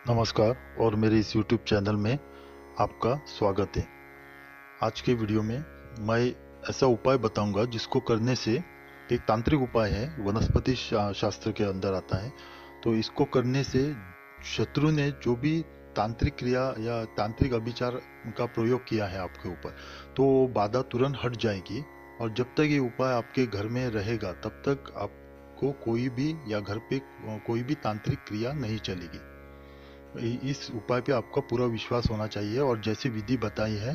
नमस्कार और मेरे इस YouTube चैनल में आपका स्वागत है। आज के वीडियो में मैं ऐसा उपाय बताऊंगा जिसको करने से, एक तांत्रिक उपाय है, वनस्पति शास्त्र के अंदर आता है। तो इसको करने से शत्रु ने जो भी तांत्रिक क्रिया या तांत्रिक अभिचार का प्रयोग किया है आपके ऊपर, तो बाधा तुरंत हट जाएगी। और जब तक ये उपाय आपके घर में रहेगा तब तक आपको कोई भी या घर पे कोई भी तांत्रिक क्रिया नहीं चलेगी। इस उपाय पे आपका पूरा विश्वास होना चाहिए और जैसी विधि बताई है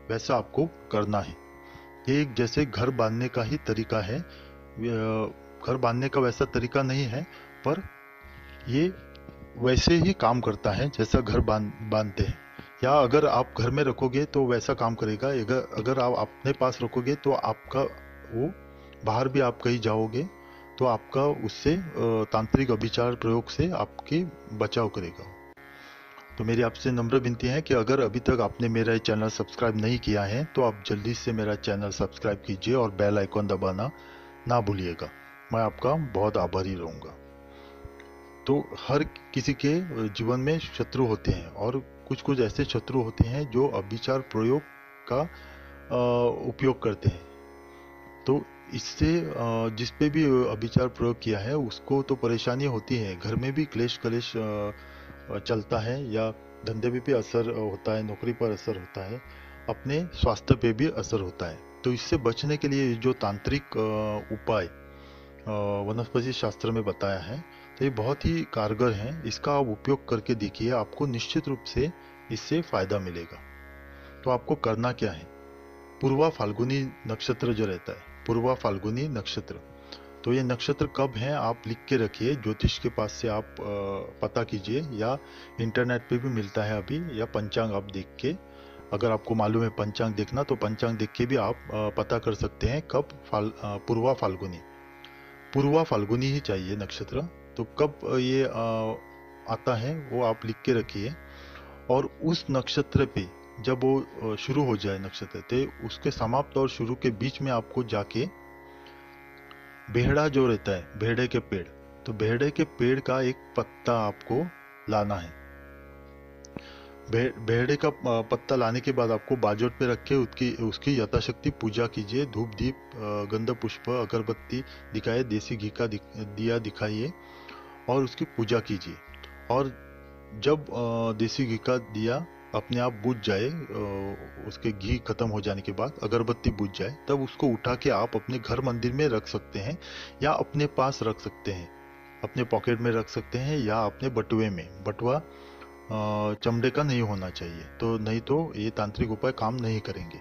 वैसा आपको करना है। ये एक जैसे घर बांधने का ही तरीका है। घर बांधने का वैसा तरीका नहीं है, पर ये वैसे ही काम करता है जैसा घर बांधते हैं। या अगर आप घर में रखोगे तो वैसा काम करेगा, अगर आप अपने पास रखोगे तो आपका वो, बाहर भी आप कहीं जाओगे तो आपका उससे तांत्रिक अभिचार प्रयोग से आपके बचाव करेगा। तो मेरी आपसे नम्र विनती है कि अगर अभी तक आपने मेरा चैनल सब्सक्राइब नहीं किया है तो आप जल्दी से मेरा चैनल सब्सक्राइब कीजिए और बेल आइकॉन दबाना ना भूलिएगा। मैं आपका बहुत आभारी रहूँगा। तो हर किसी के जीवन में शत्रु होते हैं और कुछ कुछ ऐसे शत्रु होते हैं जो अभिचार प्रयोग का उपयोग करते हैं। तो इससे जिस पे भी अभिचार प्रयोग किया है उसको तो परेशानी होती है, घर में भी क्लेश कलेश चलता है, या धंधे पे भी असर होता है, नौकरी पर असर होता है, अपने स्वास्थ्य पे भी असर होता है। तो इससे बचने के लिए जो तांत्रिक उपाय वनस्पति शास्त्र में बताया है, तो ये बहुत ही कारगर है। इसका आप उपयोग करके देखिए, आपको निश्चित रूप से इससे फायदा मिलेगा। तो आपको करना क्या है, पूर्वा फाल्गुनी नक्षत्र जो रहता है, पूर्वा फाल्गुनी नक्षत्र, तो ये नक्षत्र कब है आप लिख के रखिए। ज्योतिष के पास से आप पता कीजिए, या इंटरनेट पे भी मिलता है अभी, या पंचांग आप देख के, अगर आपको मालूम है पंचांग देखना तो पंचांग देख के भी आप पता कर सकते हैं कब पूर्वा फाल्गुनी, पूर्वा फाल्गुनी ही चाहिए नक्षत्र। तो कब ये आता है वो आप लिख के रखिए। और उस नक्षत्र पे जब वो शुरू हो जाए नक्षत्र, तो उसके समाप्त और शुरू के बीच में आपको जाके बेहड़ा जो रहता है, बेहड़े के पेड़, तो बेहड़े के पेड़ का एक पत्ता आपको लाना है। बेहड़े का पत्ता लाने के बाद आपको बाजोट पे रख के उसकी यथाशक्ति पूजा कीजिए। धूप दीप गंध पुष्प अगरबत्ती दिखाइए, देसी घी का दिया दिखाइए और उसकी पूजा कीजिए। और जब देसी घी का दिया अपने आप बुझ जाए, उसके घी खत्म हो जाने के बाद अगरबत्ती बुझ जाए, तब उसको उठा के आप अपने घर मंदिर में रख सकते हैं, या अपने पास रख सकते हैं, अपने पॉकेट में रख सकते हैं, या अपने बटुए में। बटुआ चमड़े का नहीं होना चाहिए, तो नहीं तो ये तांत्रिक उपाय काम नहीं करेंगे।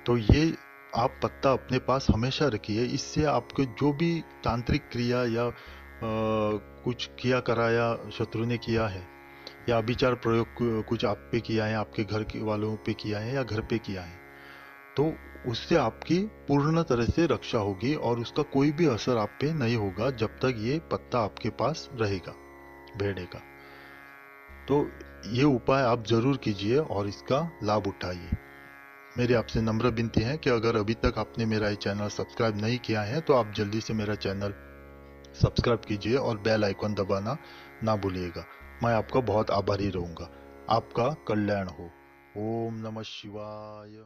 तो ये आप पत्ता अपने पास हमेशा रखिए। इससे आपके जो भी तांत्रिक क्रिया या कुछ किया कराया शत्रु ने किया है, या अभिचार प्रयोग कुछ आप पे किया है, आपके घर के वालों पे किया है, या घर पे किया है, तो उससे आपकी पूर्ण तरह से रक्षा होगी और उसका कोई भी असर आप पे नहीं होगा जब तक ये पत्ता आपके पास रहेगा भेड़े का। तो ये उपाय आप जरूर कीजिए और इसका लाभ उठाइए। मेरी आपसे नम्र विनती है कि अगर अभी तक आपने मेरा ये चैनल सब्सक्राइब नहीं किया है तो आप जल्दी से मेरा चैनल सब्सक्राइब कीजिए और बेल आइकॉन दबाना ना भूलिएगा। मैं आपका बहुत आभारी रहूँगा। आपका कल्याण हो। ओम नमः शिवाय।